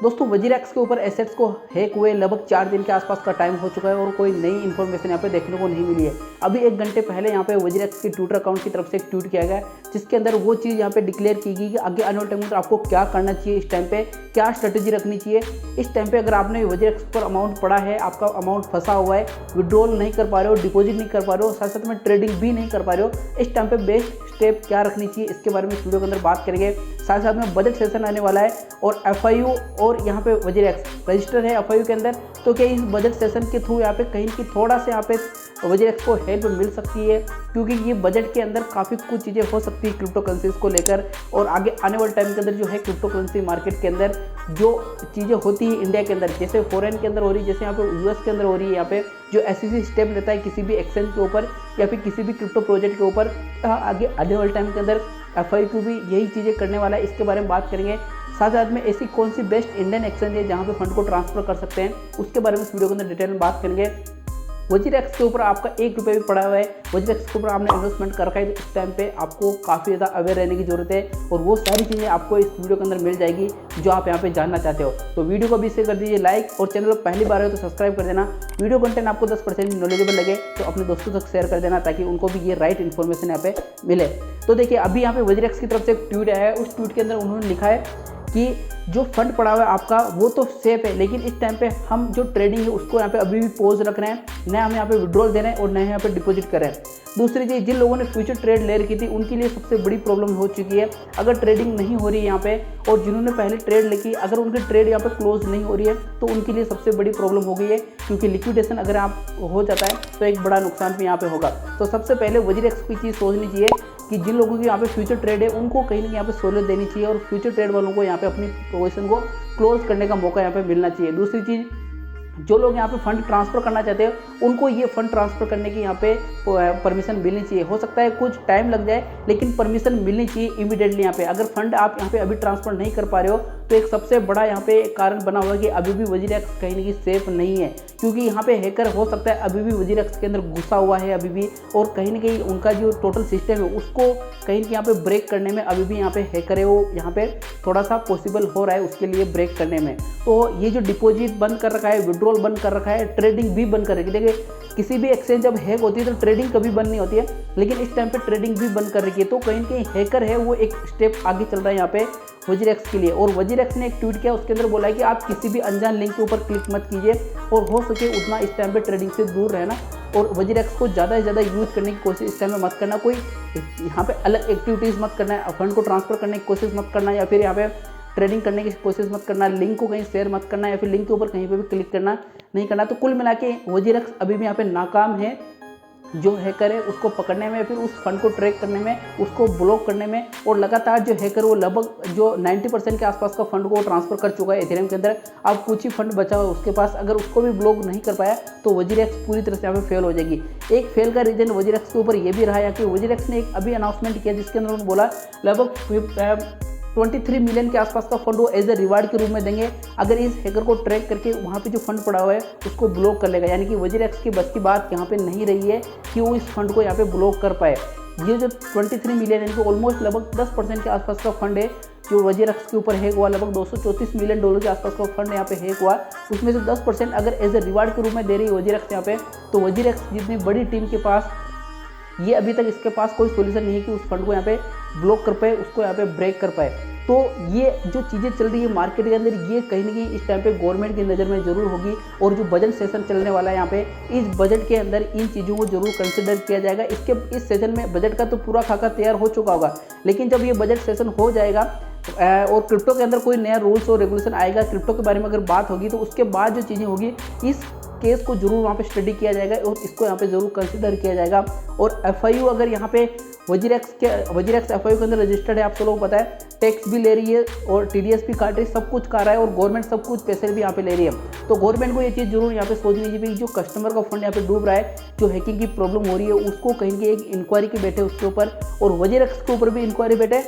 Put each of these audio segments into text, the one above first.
दोस्तों वजीरेक्स के ऊपर एसेट्स को हैक हुए लगभग 4 दिन के आसपास का टाइम हो चुका है और कोई नई इन्फॉर्मेशन यहाँ पे देखने को नहीं मिली है। अभी 1 घंटे पहले यहाँ पे वजीरेक्स के ट्विटर अकाउंट की तरफ से एक ट्वीट किया गया जिसके अंदर वो चीज़ यहाँ पे डिक्लेयर की गई कि आगे आने वाले टाइम में आपको क्या करना चाहिए, इस टाइम पे क्या स्ट्रेटेजी रखनी चाहिए। इस टाइम पे अगर आपने वजीरेक्स पर अमाउंट पड़ा है, आपका अमाउंट फंसा हुआ है, विड्रॉल नहीं कर पा रहे हो, डिपॉजिट नहीं कर पा रहे हो, साथ साथ में ट्रेडिंग भी नहीं कर पा रहे हो, इस टाइम पे बेस्ट स्टेप क्या रखनी चाहिए इसके बारे में इस वीडियो के अंदर बात करेंगे। साथ साथ में बजट सेशन आने वाला है और FIU और यहाँ पे वजीरेक्स रजिस्टर है FIU के अंदर, तो क्या इस बजट सेशन के थ्रू यहाँ पे कहीं की थोड़ा सा यहाँ पे वजीरेक्स को हेल्प मिल सकती है, क्योंकि ये बजट के अंदर काफ़ी कुछ चीज़ें हो सकती है क्रिप्टो करेंसीज को लेकर। और आगे आने वाले टाइम के अंदर जो है क्रिप्टो करेंसी मार्केट के अंदर जो चीज़ें होती है इंडिया के अंदर, जैसे फॉरेन के अंदर हो रही है, जैसे यहाँ पे US के अंदर हो रही है, यहाँ पे जो SEC स्टेप लेता है किसी भी एक्सचेंज के ऊपर या फिर किसी भी क्रिप्टो प्रोजेक्ट के ऊपर, आगे आने वाले टाइम के अंदर FIU भी यही चीज़ें करने वाला है, इसके बारे में बात करेंगे। साथ साथ में ऐसी कौन सी बेस्ट इंडियन एक्सचेंज है जहाँ पे फंड को ट्रांसफर कर सकते हैं, उसके बारे में इस वीडियो के अंदर डिटेल में बात करेंगे। वजीरेक्स के ऊपर आपका 1 रुपये भी पड़ा हुआ है, वजीरेक्स के ऊपर आपने इन्वेस्टमेंट कर रखा है, तो इस टाइम पे आपको काफ़ी ज़्यादा अवेयर रहने की जरूरत है और वो सारी चीज़ें आपको इस वीडियो के अंदर मिल जाएगी जो आप यहाँ पे जानना चाहते हो। तो वीडियो को अभी से कर दीजिए लाइक और चैनल पर पहली बार हो तो सब्सक्राइब कर देना। वीडियो कंटेंट आपको 10% नॉलेजेबल लगे तो अपने दोस्तों तक शेयर कर देना ताकि उनको भी ये राइट इन्फॉर्मेशन यहाँ पे मिले। तो देखिए अभी यहाँ पे वजीरेक्स की तरफ से एक ट्वीट आया है, उस ट्वीट के अंदर उन्होंने लिखा है कि जो फंड पड़ा हुआ है आपका वो तो सेफ है, लेकिन इस टाइम पे हम जो ट्रेडिंग है उसको यहाँ पे अभी भी पॉज रख रहे हैं, न हम यहाँ पे विड्रॉल दे रहे हैं और न यहाँ पे डिपॉजिट कर रहे हैं। दूसरी चीज़, जिन लोगों ने फ्यूचर ट्रेड ले रखी थी उनके लिए सबसे बड़ी प्रॉब्लम हो चुकी है। अगर ट्रेडिंग नहीं हो रही है यहाँ पे और जिन्होंने पहले ट्रेड लेकी अगर उनकी ट्रेड यहाँ पे क्लोज नहीं हो रही है तो उनके लिए सबसे बड़ी प्रॉब्लम हो गई है, क्योंकि लिक्विडेशन अगर आप हो जाता है तो एक बड़ा नुकसान भी यहाँ पे होगा। तो सबसे पहले वजीरेक्स की चीज़ सोचनी चाहिए कि जिन लोगों की यहाँ पे फ्यूचर ट्रेड है उनको कहीं ना कहीं यहाँ पे सहूलियत देनी चाहिए और फ्यूचर ट्रेड वालों को यहाँ पे अपनी पोजीशन को क्लोज करने का मौका यहाँ पे मिलना चाहिए। दूसरी चीज़, जो लोग यहाँ पे फंड ट्रांसफ़र करना चाहते हैं उनको ये फंड ट्रांसफ़र करने की यहाँ पे परमिशन मिलनी चाहिए। हो सकता है कुछ टाइम लग जाए लेकिन परमिशन मिलनी चाहिए इमीडिएटली। यहाँ पे अगर फंड आप यहाँ पे अभी ट्रांसफ़र नहीं कर पा रहे हो तो एक सबसे बड़ा यहाँ पे कारण बना हुआ है कि अभी भी वजीरेक्स कहीं ना कहीं सेफ नहीं है, क्योंकि यहाँ पे हैकर हो सकता है अभी भी वजीरेक्स के अंदर घुसा हुआ है अभी भी, और कहीं ना कहीं उनका जो टोटल सिस्टम है उसको कहीं ना कहीं यहाँ पे ब्रेक करने में अभी भी यहाँ पे हैकर है वो यहाँ पे थोड़ा सा पॉसिबल हो रहा है उसके लिए ब्रेक करने में। तो ये जो डिपॉजिट बंद कर रखा है, विड्रॉल बंद कर रखा है, ट्रेडिंग भी बंद कर रखी है। देखिए किसी भी एक्सचेंज जब हैक होती है तो ट्रेडिंग कभी बंद नहीं होती है, लेकिन इस टाइम पे ट्रेडिंग भी बंद कर रखी है। तो कहीं ना कहीं हैकर है वो एक स्टेप आगे चल रहा है यहाँ पे वजीरेक्स के लिए। और वजीरेक्स ने एक ट्वीट किया, उसके अंदर बोला है कि आप किसी भी अनजान लिंक के ऊपर क्लिक मत कीजिए और हो सके उतना इस टाइम पे ट्रेडिंग से दूर रहना और वजीरेक्स को ज़्यादा से ज़्यादा यूज़ करने की कोशिश इस टाइम में मत करना। कोई यहाँ पे अलग एक्टिविटीज़ मत करना है, फंड को ट्रांसफ़र करने की कोशिश मत करना या फिर यहाँ पे ट्रेडिंग करने की कोशिश मत करना, लिंक को कहीं शेयर मत करना या फिर लिंक के ऊपर कहीं पे भी क्लिक करना नहीं करना। तो कुल मिला के वजीरेक्स अभी भी यहाँ पे नाकाम है जो हैकर है उसको पकड़ने में, फिर उस फंड को ट्रैक करने में, उसको ब्लॉक करने में। और लगातार जो हैकर वो लगभग जो 90% के आसपास का फंड को ट्रांसफ़र कर चुका है इथेरियम के अंदर। अब कुछ ही फंड बचा हुआ है उसके पास, अगर उसको भी ब्लॉक नहीं कर पाया तो वजीरेक्स पूरी तरह से यहाँ पे फेल हो जाएगी। एक फेल का रीजन वजीरेक्स के ऊपर ये भी रहा है कि वजीरेक्स ने एक अभी अनाउंसमेंट किया जिसके अंदर उन्होंने बोला लगभग 23 मिलियन के आसपास का फंड वो एज ए रिवार्ड के रूप में देंगे अगर इस हैकर को ट्रैक करके वहाँ पे जो फंड पड़ा हुआ है उसको ब्लॉक कर लेगा। यानी कि वजीरेक्स की बस की बात यहाँ पे नहीं रही है कि वो इस फंड को यहाँ पे ब्लॉक कर पाए। ये जो 23 मिलियन यानी कि ऑलमोस्ट लगभग 10% के आसपास का फंड है जो वजीरेक्स के ऊपर हैक हुआ, लगभग $234 मिलियन के आसपास का फंड यहाँ पे हैक हुआ, उसमें से 10% अगर एज ए रिवार्ड के रूप में दे रही है वजीरेक्स यहाँ पे, तो वजीरेक्स जितनी बड़ी टीम के पास ये अभी तक इसके पास कोई सोल्यूशन नहीं है कि उस फंड को यहाँ पे ब्लॉक कर पाए, उसको यहाँ पे ब्रेक कर पाए। तो ये जो चीज़ें चल रही है मार्केट के अंदर ये कहीं ना कहीं इस टाइम पे गवर्नमेंट की नज़र में ज़रूर होगी और जो बजट सेशन चलने वाला है यहाँ पे इस बजट के अंदर इन चीज़ों को जरूर कंसिडर किया जाएगा। इस सेशन में बजट का तो पूरा खाका तैयार हो चुका होगा, लेकिन जब ये बजट सेशन हो जाएगा और क्रिप्टो के अंदर कोई नया रूल्स और रेगुलेशन आएगा, क्रिप्टो के बारे में अगर बात होगी तो उसके बाद जो चीज़ें होगी इस केस को जरूर वहाँ पे स्टडी किया जाएगा और इसको यहाँ पे जरूर कंसिडर किया जाएगा। और FIU अगर यहाँ पे वजीरेक्स FIU के अंदर रजिस्टर्ड है, आप सब लोगों को पता है, टैक्स भी ले रही है और TDS भी काट रही है, सब कुछ कर रहा है और गवर्नमेंट सब कुछ पैसे भी यहाँ पे ले रही है। तो गवर्नमेंट को ये चीज़ जरूर यहाँ पे सोचनी चाहिए जो कस्टमर का फंड यहाँ पे डूब रहा है, जो हैकिंग की प्रॉब्लम हो रही है उसको कहीं एक इंक्वायरी के बैठे उसके ऊपर, और वजीरेक्स के ऊपर भी इंक्वायरी बैठे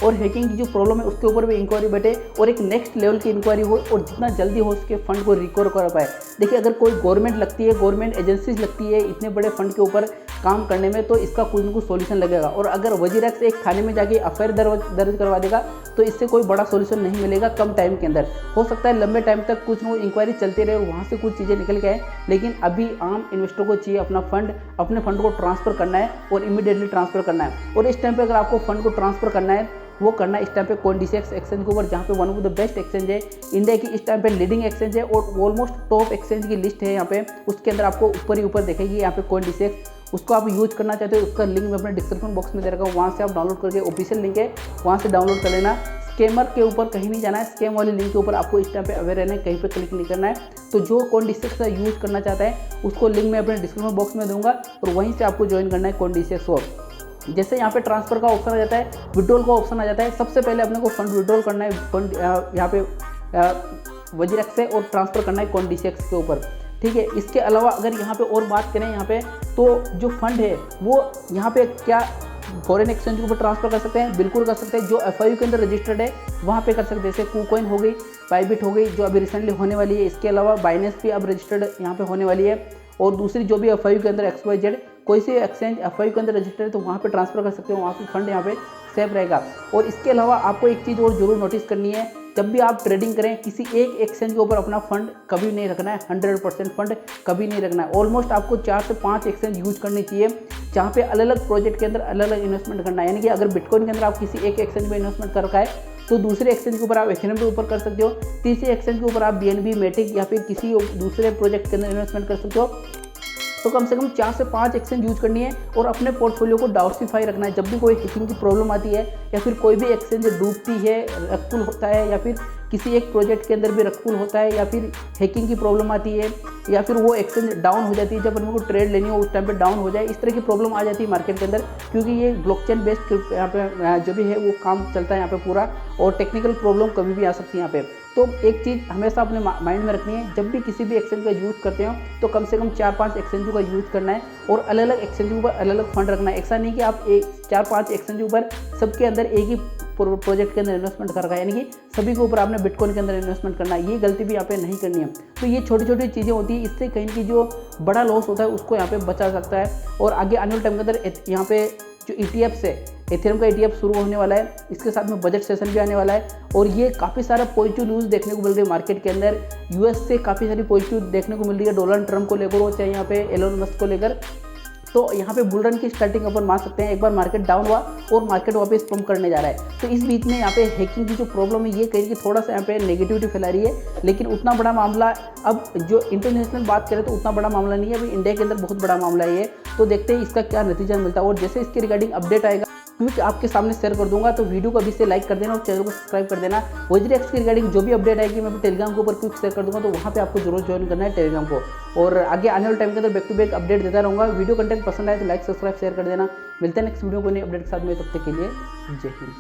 और हैकिंग की जो प्रॉब्लम है उसके ऊपर भी इंक्वायरी बैठे और एक नेक्स्ट लेवल की इंक्वायरी हो और जितना जल्दी हो उसके फंड को रिकवर कर पाए। देखिए अगर कोई गवर्नमेंट लगती है, गवर्नमेंट एजेंसीज लगती है इतने बड़े फंड के ऊपर, काम करने में, तो इसका कुछ ना कुछ सोल्यूशन लगेगा। और अगर वजीरेक्स एक थाने में जाके एफआईआर दर्ज करवा देगा तो इससे कोई बड़ा सोल्यूशन नहीं मिलेगा कम टाइम के अंदर। हो सकता है लंबे टाइम तक कुछ ना कुछ इंक्वायरी चलती रहे और वहाँ से कुछ चीज़ें निकल के आए, लेकिन अभी आम इन्वेस्टर को चाहिए अपने फंड को ट्रांसफ़र करना है और इमीडिएटली ट्रांसफ़र करना है। और इस टाइम पे अगर आपको फंड को ट्रांसफ़र करना है, वो करना है इस टाइम पे CoinDCX एक्सचेंज के ऊपर, जहाँ पे one of the best exchange है, इंडिया की इस टाइम पे लीडिंग एक्सचेंज है और ऑलमोस्ट टॉप एक्सचेंज की लिस्ट है यहाँ पे। उसके अंदर आपको ऊपर ही ऊपर देखेगी यहाँ पे CoinDCX। उसको आप यूज करना चाहते हो, उसका लिंक मैं अपने डिस्क्रिप्शन बॉक्स में दे रखा हूँ, वहाँ से आप डाउनलोड करके, ऑफिशियल लिंक है, वहाँ से डाउनलोड कर लेना। स्कैमर के ऊपर कहीं नहीं जाना है, स्कैम वाली लिंक के ऊपर आपको इस टाइम पे अवेयर रहना है, कहीं पे क्लिक नहीं करना है। तो जो CoinDCX का यूज़ करना चाहता है उसको लिंक मैं अपने डिस्क्रिप्शन बॉक्स में दूंगा और वहीं से आपको ज्वाइन करना है CoinDCX को। जैसे यहाँ पे ट्रांसफ़र का ऑप्शन आ जाता है, विड्रॉल का ऑप्शन आ जाता है, सबसे पहले अपने को फंड विड्रॉल करना है फंड यहाँ पे वजीरेक्स से और ट्रांसफ़र करना है CoinDCX के ऊपर, ठीक है। इसके अलावा अगर यहाँ पे और बात करें यहाँ पे, तो जो फंड है वो यहाँ पे क्या फॉरेन एक्सचेंज के ऊपर ट्रांसफर कर सकते हैं, बिल्कुल कर सकते हैं। जो FIU के अंदर रजिस्टर्ड है वहाँ पे कर सकते हैं, जैसे KuCoin हो गई, बाइबिट हो गई जो अभी रिसेंटली होने वाली है। इसके अलावा बाइनेंस भी अब रजिस्टर्ड यहाँ पे होने वाली है। और दूसरी जो भी FIU के अंदर XYZ कोई सी एक्सचेंज FIU के अंदर रजिस्टर्ड है तो वहाँ पे ट्रांसफ़र कर सकते हो, वहाँ पे फंड यहाँ पे सेफ रहेगा। और इसके अलावा आपको एक चीज़ और ज़रूर नोटिस करनी है, जब भी आप ट्रेडिंग करें किसी एक एक्सचेंज के ऊपर अपना फंड कभी नहीं रखना है, 100% फंड कभी नहीं रखना है। ऑलमोस्ट आपको 4 से 5 एक्सचेंज यूज करनी चाहिए, जहाँ पे अलग अलग प्रोजेक्ट के अंदर अलग अलग इन्वेस्टमेंट करना है। यानी कि अगर बिटकॉइन के अंदर आप किसी एक एक्सचेंज में इन्वेस्टमेंट कर रखा है तो दूसरे एक्सचेंज के ऊपर आप Ethereum के ऊपर कर सकते हो, तीसरे एक्सचेंज के ऊपर आप BNB, मेटिक या फिर किसी दूसरे प्रोजेक्ट के अंदर इन्वेस्टमेंट कर सकते हो। तो कम से कम 4 से 5 एक्सचेंज यूज करनी है और अपने पोर्टफोलियो को डाइवर्सिफाई रखना है। जब भी कोई हैकिंग की प्रॉब्लम आती है या फिर कोई भी एक्सचेंज डूबती है, रखपुल होता है, या फिर किसी एक प्रोजेक्ट के अंदर भी रखपुल होता है, या फिर हैकिंग की प्रॉब्लम आती है, या फिर वो एक्सचेंज डाउन हो जाती है, जब उनको ट्रेड लेनी हो उस टाइम पे डाउन हो जाए, इस तरह की प्रॉब्लम आ जाती है मार्केट के अंदर, क्योंकि ये ब्लॉकचेन बेस्ड यहाँ पे जो भी है वो काम चलता है यहाँ पे पूरा, और टेक्निकल प्रॉब्लम कभी भी आ सकती है यहाँ पे। तो एक चीज़ हमेशा अपने माइंड में रखनी है, जब भी किसी भी एक्सचेंज का यूज़ करते हो तो कम से कम 4-5 एक्सचेंजों का यूज़ करना है और अलग अलग एक्सचेंजों पर अलग अलग फंड रखना है। ऐसा नहीं कि आप 4-5 एक्सचेंजों पर सबके अंदर एक ही प्रोजेक्ट के अंदर इन्वेस्टमेंट कर रखा है, यानी कि सभी के ऊपर आपने बिटकॉइन के अंदर इन्वेस्टमेंट करना है। ये गलती भी यहाँ पे नहीं करनी है। तो ये छोटी छोटी चीज़ें होती है, इससे कहीं की जो बड़ा लॉस होता है उसको यहाँ पे बचा सकता है। और आगे आने वाले टाइम के अंदर यहाँ पे जो ETFs है, एथेरियम का ETF शुरू होने वाला है, इसके साथ में बजट सेशन भी आने वाला है और ये काफ़ी सारा पॉजिटिव न्यूज़ देखने को मिल रही है मार्केट के अंदर। US से काफ़ी सारी पॉजिटिव देखने को मिल रही है, डोनाल्ड ट्रम्प को लेकर हो चाहे यहाँ पे एलोन मस्क को लेकर। तो यहाँ पे बुल रन की स्टार्टिंग अपन मान सकते हैं। एक बार मार्केट डाउन हुआ और मार्केट वापस पंप करने जा रहा है। तो इस बीच में यहाँ पे हैकिंग की जो प्रॉब्लम है ये कहीं कि थोड़ा सा यहाँ पे नेगेटिविटी फैला रही है, लेकिन उतना बड़ा मामला, अब जो इंटरनेशनल बात करें तो उतना बड़ा मामला नहीं है, अभी इंडिया के अंदर बहुत बड़ा मामला है ये। तो देखते हैं इसका क्या नतीजा मिलता है और जैसे इसके रिगार्डिंग अपडेट आएगा क्योंकि आपके सामने शेयर कर दूंगा। तो वीडियो को अभी से लाइक कर देना और चैनल को सब्सक्राइब कर देना। वजीरेक्स के रिगार्डिंग जो भी अपडेट आएगी मैं टेलीग्राम के ऊपर क्विक शेयर कर दूंगा, तो वहाँ पे आपको जरूर ज्वाइन करना है टेलीग्राम को। और आगे आने वाले टाइम के अंदर बैक टू बैक अपडेट देता रहूँगा। वीडियो कंटेंट पसंद आए तो लाइक सब्सक्राइब शेयर कर देना। मिलते हैं नेक्स्ट वीडियो को नई अपडेट के साथ में, तब तक के लिए जय हिंद।